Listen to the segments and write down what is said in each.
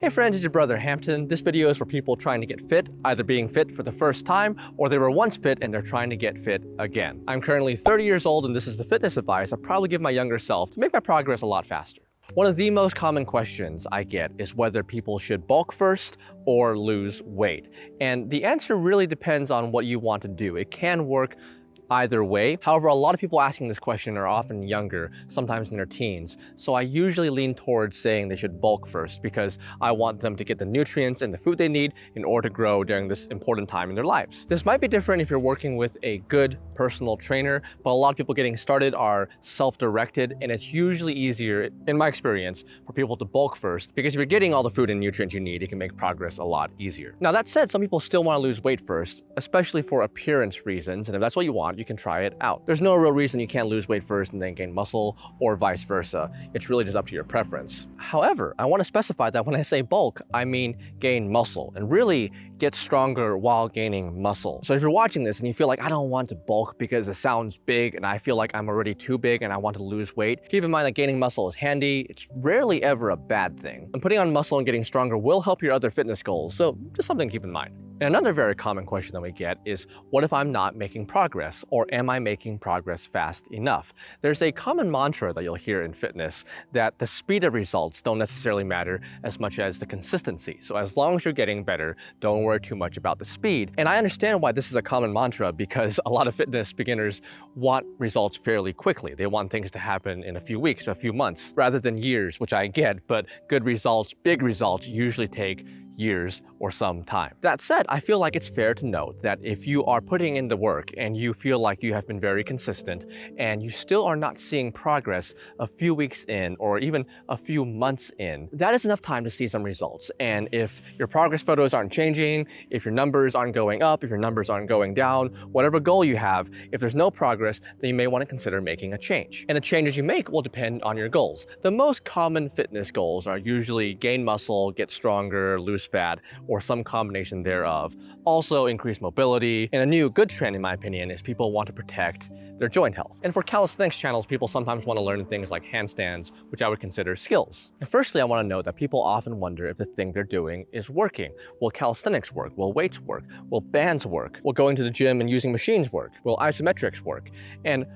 Hey friends, it's your brother Hampton. This video is for people trying to get fit, either being fit for the first time or they were once fit and they're trying to get fit again. I'm currently 30 years old and this is the fitness advice I'd probably give my younger self to make my progress a lot faster. One of the most common questions I get is whether people should bulk first or lose weight. And the answer really depends on what you want to do. It can work either way. However, a lot of people asking this question are often younger, sometimes in their teens. So I usually lean towards saying they should bulk first because I want them to get the nutrients and the food they need in order to grow during this important time in their lives. This might be different if you're working with a good personal trainer, but a lot of people getting started are self-directed, and it's usually easier, in my experience, for people to bulk first because if you're getting all the food and nutrients you need, it can make progress a lot easier. Now that said, some people still want to lose weight first, especially for appearance reasons, and if that's what you want, you can try it out. There's no real reason you can't lose weight first and then gain muscle, or vice versa. It's really just up to your preference. However, I want to specify that when I say bulk, I mean gain muscle and really get stronger while gaining muscle. So if you're watching this and you feel like I don't want to bulk because it sounds big and I feel like I'm already too big and I want to lose weight, keep in mind that gaining muscle is handy. It's rarely ever a bad thing. And putting on muscle and getting stronger will help your other fitness goals, so just something to keep in mind. And another very common question that we get is, what if I'm not making progress, or am I making progress fast enough? There's a common mantra that you'll hear in fitness that the speed of results don't necessarily matter as much as the consistency. So as long as you're getting better, don't worry too much about the speed. And I understand why this is a common mantra because a lot of fitness beginners want results fairly quickly. They want things to happen in a few weeks or a few months rather than years, which I get, but good results, big results usually take years or some time. That said, I feel like it's fair to note that if you are putting in the work and you feel like you have been very consistent and you still are not seeing progress a few weeks in or even a few months in, that is enough time to see some results. And if your progress photos aren't changing, if your numbers aren't going up, if your numbers aren't going down, whatever goal you have, if there's no progress, then you may want to consider making a change. And the changes you make will depend on your goals. The most common fitness goals are usually gain muscle, get stronger, lose fat, or some combination thereof. Also increase mobility. And a new good trend, in my opinion, is people want to protect their joint health. And for calisthenics channels, people sometimes want to learn things like handstands, which I would consider skills. And firstly, I want to note that people often wonder if the thing they're doing is working. Will calisthenics work? Will weights work? Will bands work? Will going to the gym and using machines work? Will isometrics work? And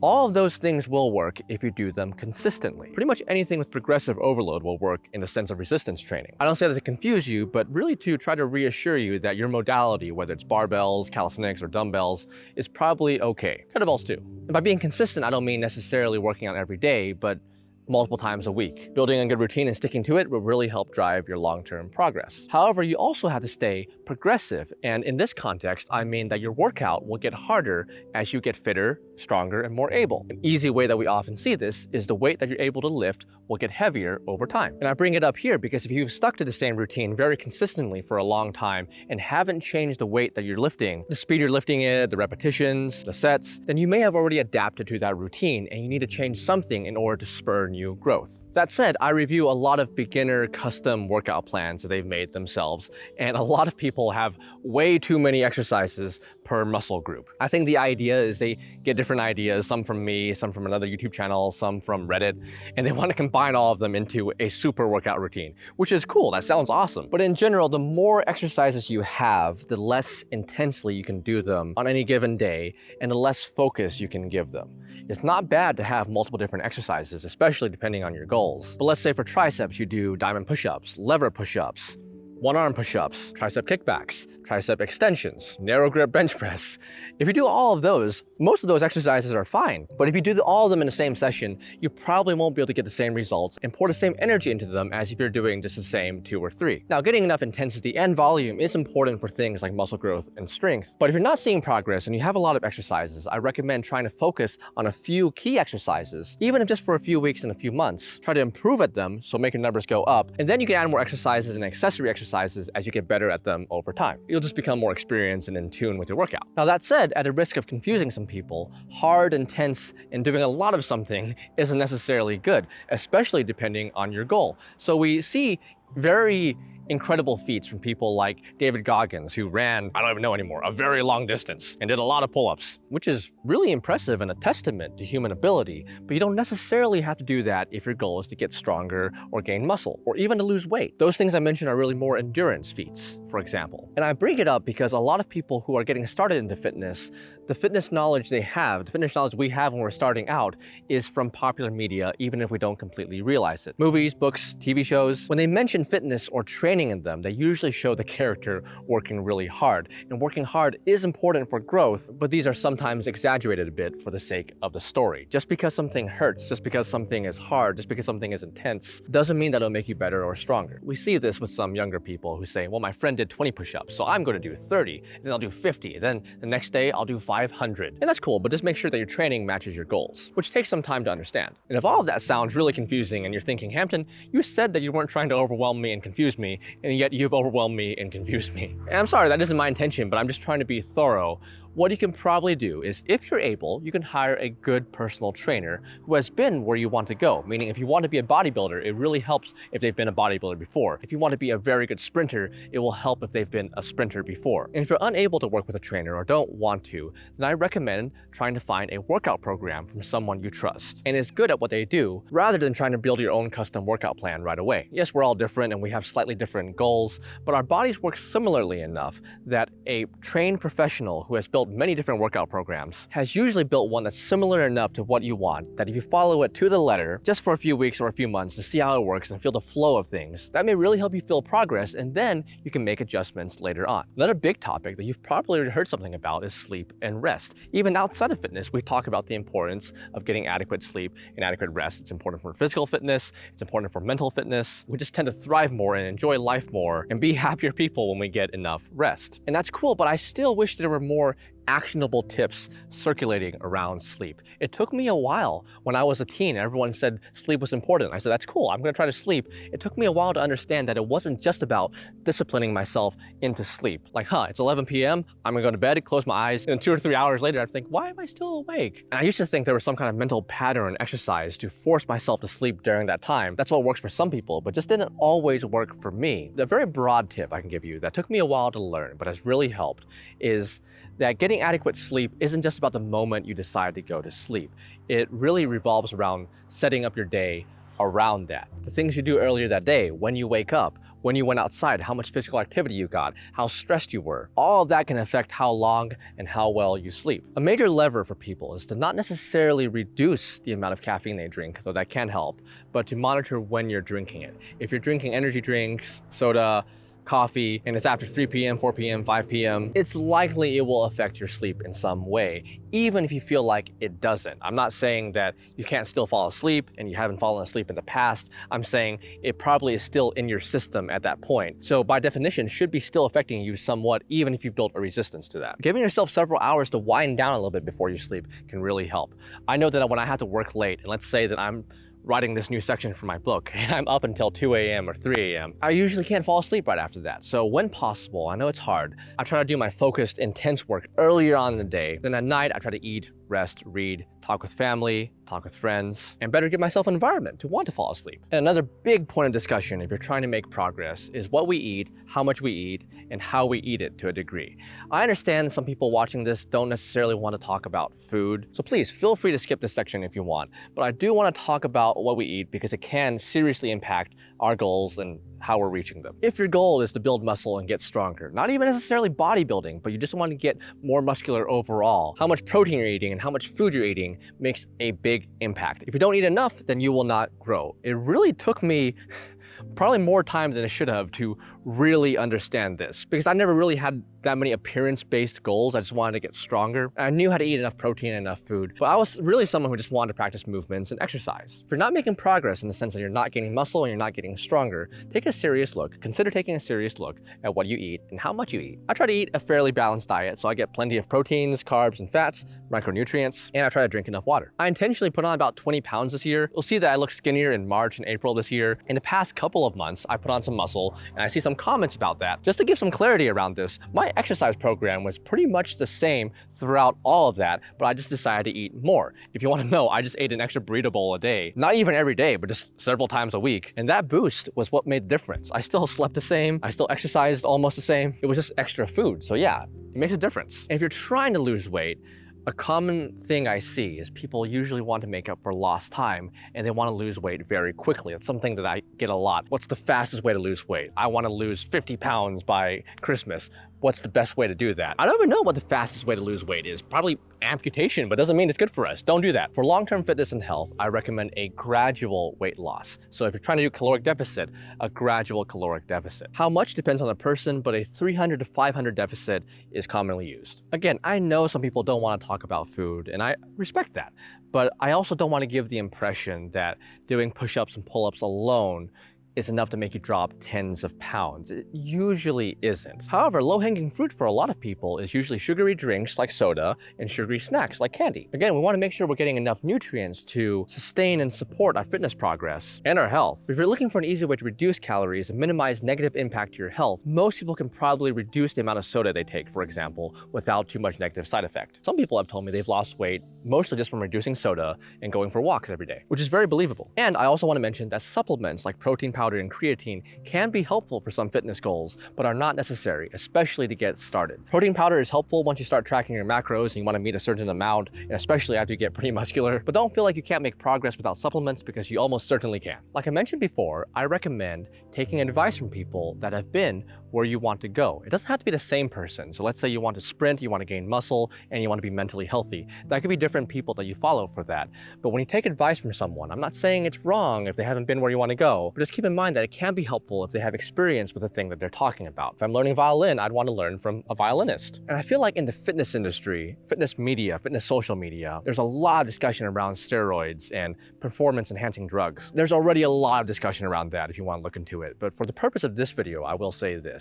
all of those things will work if you do them consistently. Pretty much anything with progressive overload will work in the sense of resistance training. I don't say that to confuse you, but really to try to reassure you that your modality, whether it's barbells, calisthenics, or dumbbells, is probably okay. Kettlebells too. And by being consistent, I don't mean necessarily working out every day, but multiple times a week. Building a good routine and sticking to it will really help drive your long-term progress. However, you also have to stay progressive. And in this context, I mean that your workout will get harder as you get fitter, stronger, and more able. An easy way that we often see this is the weight that you're able to lift will get heavier over time. And I bring it up here because if you've stuck to the same routine very consistently for a long time and haven't changed the weight that you're lifting, the speed you're lifting it, the repetitions, the sets, then you may have already adapted to that routine and you need to change something in order to spur new growth. That said, I review a lot of beginner custom workout plans that they've made themselves, and a lot of people have way too many exercises per muscle group. I think the idea is they get different ideas, some from me, some from another YouTube channel, some from Reddit, and they want to combine all of them into a super workout routine, which is cool, that sounds awesome. But in general, the more exercises you have, the less intensely you can do them on any given day, and the less focus you can give them. It's not bad to have multiple different exercises, especially depending on your goals. But let's say for triceps, you do diamond push-ups, lever push-ups, one-arm push-ups, tricep kickbacks, tricep extensions, narrow grip bench press. If you do all of those, most of those exercises are fine. But if you do all of them in the same session, you probably won't be able to get the same results and pour the same energy into them as if you're doing just the same 2 or 3. Now, getting enough intensity and volume is important for things like muscle growth and strength. But if you're not seeing progress and you have a lot of exercises, I recommend trying to focus on a few key exercises, even if just for a few weeks and a few months. Try to improve at them so make your numbers go up, and then you can add more exercises and accessory exercises as you get better at them over time. You'll just become more experienced and in tune with your workout. Now that said, at the risk of confusing some people, hard, intense, and doing a lot of something isn't necessarily good, especially depending on your goal. So we see very incredible feats from people like David Goggins, who ran, I don't even know anymore, a very long distance and did a lot of pull-ups, which is really impressive and a testament to human ability. But you don't necessarily have to do that if your goal is to get stronger or gain muscle or even to lose weight. Those things I mentioned are really more endurance feats, for example. And I bring it up because a lot of people who are getting started into fitness, the fitness knowledge they have, the fitness knowledge we have when we're starting out is from popular media, even if we don't completely realize it. Movies, books, TV shows, when they mention fitness or training in them, they usually show the character working really hard. And working hard is important for growth, but these are sometimes exaggerated a bit for the sake of the story. Just because something hurts, just because something is hard, just because something is intense, doesn't mean that it'll make you better or stronger. We see this with some younger people who say, well, my friend did 20 push-ups, so I'm going to do 30, and then I'll do 50, then the next day I'll do 500. And that's cool, but just make sure that your training matches your goals, which takes some time to understand. And if all of that sounds really confusing and you're thinking, Hampton, you said that you weren't trying to overwhelm me and confuse me, and yet you've overwhelmed me and confused me. And I'm sorry, that isn't my intention, but I'm just trying to be thorough. What you can probably do is, if you're able, you can hire a good personal trainer who has been where you want to go. Meaning, if you want to be a bodybuilder, it really helps if they've been a bodybuilder before. If you want to be a very good sprinter, it will help if they've been a sprinter before. And if you're unable to work with a trainer or don't want to, then I recommend trying to find a workout program from someone you trust and is good at what they do, rather than trying to build your own custom workout plan right away. Yes, we're all different and we have slightly different goals, but our bodies work similarly enough that a trained professional who has built many different workout programs has usually built one that's similar enough to what you want, that if you follow it to the letter just for a few weeks or a few months to see how it works and feel the flow of things, that may really help you feel progress, and then you can make adjustments later on. Another big topic that you've probably already heard something about is sleep and rest. Even outside of fitness, we talk about the importance of getting adequate sleep and adequate rest. It's important for physical fitness, it's important for mental fitness. We just tend to thrive more and enjoy life more and be happier people when we get enough rest. And that's cool, but I still wish there were more actionable tips circulating around sleep. It took me a while when I was a teen and everyone said sleep was important. I said, that's cool, I'm gonna try to sleep. It took me a while to understand that it wasn't just about disciplining myself into sleep. Like, it's 11 p.m., I'm gonna go to bed, close my eyes, and 2 or 3 hours later, I'd think, why am I still awake? And I used to think there was some kind of mental pattern exercise to force myself to sleep during that time. That's what works for some people, but just didn't always work for me. The very broad tip I can give you that took me a while to learn, but has really helped, is that getting adequate sleep isn't just about the moment you decide to go to sleep. It really revolves around setting up your day around that. The things you do earlier that day, when you wake up, when you went outside, how much physical activity you got, how stressed you were. All of that can affect how long and how well you sleep. A major lever for people is to not necessarily reduce the amount of caffeine they drink, though that can help, but to monitor when you're drinking it. If you're drinking energy drinks, soda, coffee, and it's after 3 p.m., 4 p.m., 5 p.m., it's likely it will affect your sleep in some way, even if you feel like it doesn't. I'm not saying that you can't still fall asleep and you haven't fallen asleep in the past. I'm saying it probably is still in your system at that point. So by definition, should be still affecting you somewhat, even if you built a resistance to that. Giving yourself several hours to wind down a little bit before you sleep can really help. I know that when I have to work late, and let's say that I'm writing this new section for my book and I'm up until 2 a.m. or 3 a.m. I usually can't fall asleep right after that. So when possible, I know it's hard, I try to do my focused, intense work earlier on in the day. Then at night, I try to eat, rest, read, talk with family, talk with friends, and better give myself an environment to want to fall asleep. And another big point of discussion if you're trying to make progress is what we eat, how much we eat, and how we eat it to a degree. I understand some people watching this don't necessarily want to talk about food, so please feel free to skip this section if you want. But I do want to talk about what we eat because it can seriously impact our goals and how we're reaching them. If your goal is to build muscle and get stronger, not even necessarily bodybuilding, but you just want to get more muscular overall, how much protein you're eating and how much food you're eating makes a big impact. If you don't eat enough, then you will not grow. It really took me probably more time than it should have to really understand this, because I never really had that many appearance-based goals. I just wanted to get stronger. I knew how to eat enough protein and enough food, but I was really someone who just wanted to practice movements and exercise. If you're not making progress in the sense that you're not gaining muscle and you're not getting stronger, take a serious look. Consider taking a serious look at what you eat and how much you eat. I try to eat a fairly balanced diet, so I get plenty of proteins, carbs, and fats, micronutrients, and I try to drink enough water. I intentionally put on about 20 pounds this year. You'll see that I look skinnier in March and April this year. In the past couple of months, I put on some muscle, and I see some comments about that. Just to give some clarity around this, my exercise program was pretty much the same throughout all of that, but I just decided to eat more. If you want to know, I just ate an extra burrito bowl a day. Not even every day, but just several times a week. And that boost was what made the difference. I still slept the same. I still exercised almost the same. It was just extra food. So yeah, it makes a difference. And if you're trying to lose weight, a common thing I see is people usually want to make up for lost time and they want to lose weight very quickly. It's something that I get a lot. What's the fastest way to lose weight? I want to lose 50 pounds by Christmas. What's the best way to do that? I don't even know what the fastest way to lose weight is. Probably amputation, but doesn't mean it's good for us. Don't do that. For long-term fitness and health, I recommend a gradual weight loss. So if you're trying to do caloric deficit, a gradual caloric deficit. How much depends on the person, but a 300 to 500 deficit is commonly used. Again, I know some people don't want to talk about food, and I respect that. But I also don't want to give the impression that doing push-ups and pull-ups alone is enough to make you drop tens of pounds. It usually isn't. However, low-hanging fruit for a lot of people is usually sugary drinks like soda and sugary snacks like candy. Again, we want to make sure we're getting enough nutrients to sustain and support our fitness progress and our health. If you're looking for an easy way to reduce calories and minimize negative impact to your health, most people can probably reduce the amount of soda they take, for example, without too much negative side effect. Some people have told me they've lost weight mostly just from reducing soda and going for walks every day, which is very believable. And I also want to mention that supplements like protein powder and creatine can be helpful for some fitness goals, but are not necessary, especially to get started. Protein powder is helpful once you start tracking your macros and you want to meet a certain amount, and especially after you get pretty muscular, but don't feel like you can't make progress without supplements because you almost certainly can. Like I mentioned before, I recommend taking advice from people that have been where you want to go. It doesn't have to be the same person. So let's say you want to sprint, you want to gain muscle, and you want to be mentally healthy. That could be different people that you follow for that. But when you take advice from someone, I'm not saying it's wrong if they haven't been where you want to go, but just keep in mind that it can be helpful if they have experience with the thing that they're talking about. If I'm learning violin, I'd want to learn from a violinist. And I feel like in the fitness industry, fitness media, fitness social media, there's a lot of discussion around steroids and performance enhancing drugs. There's already a lot of discussion around that if you want to look into it. But for the purpose of this video, I will say this.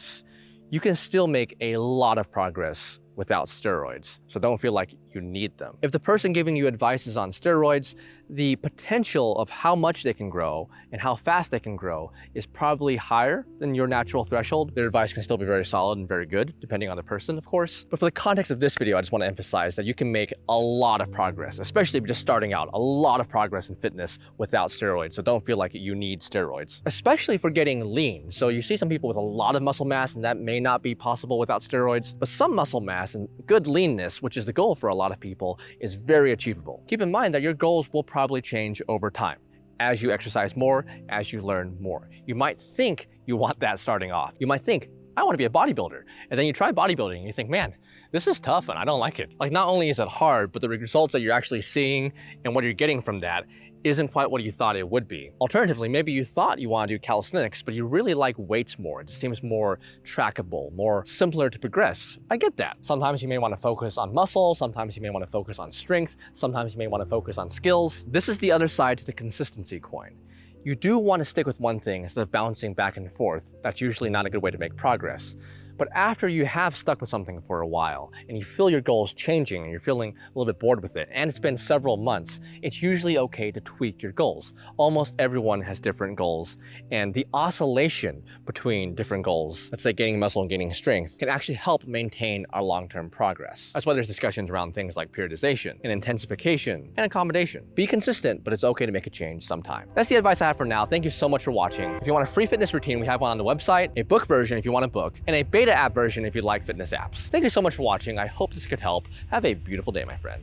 You can still make a lot of progress without steroids, so don't feel like you need them. If the person giving you advice is on steroids, the potential of how much they can grow and how fast they can grow is probably higher than your natural threshold. Their advice can still be very solid and very good, depending on the person, of course. But for the context of this video, I just want to emphasize that you can make a lot of progress, especially if you're just starting out, a lot of progress in fitness without steroids, so don't feel like you need steroids, especially for getting lean. So you see some people with a lot of muscle mass, and that may not be possible without steroids, but some muscle mass and good leanness, which is the goal for a lot of people, is very achievable. Keep in mind that your goals will probably change over time as you exercise more, as you learn more. You might think you want that starting off. You might think, I want to be a bodybuilder. And then you try bodybuilding and you think, man, this is tough and I don't like it. Like, not only is it hard, but the results that you're actually seeing and what you're getting from that isn't quite what you thought it would be. Alternatively, maybe you thought you want to do calisthenics, but you really like weights more. It just seems more trackable, more simpler to progress. I get that. Sometimes you may want to focus on muscle, sometimes you may want to focus on strength, sometimes you may want to focus on skills. This is the other side to the consistency coin. You do want to stick with one thing instead of bouncing back and forth. That's usually not a good way to make progress. But after you have stuck with something for a while and you feel your goals changing and you're feeling a little bit bored with it, and it's been several months, it's usually okay to tweak your goals. Almost everyone has different goals, and the oscillation between different goals, let's say gaining muscle and gaining strength, can actually help maintain our long-term progress. That's why there's discussions around things like periodization and intensification and accommodation. Be consistent, but it's okay to make a change sometime. That's the advice I have for now. Thank you so much for watching. If you want a free fitness routine, we have one on the website, a book version if you want a book, and a beta app version if you like fitness apps. Thank you so much for watching. I hope this could help. Have a beautiful day, my friend.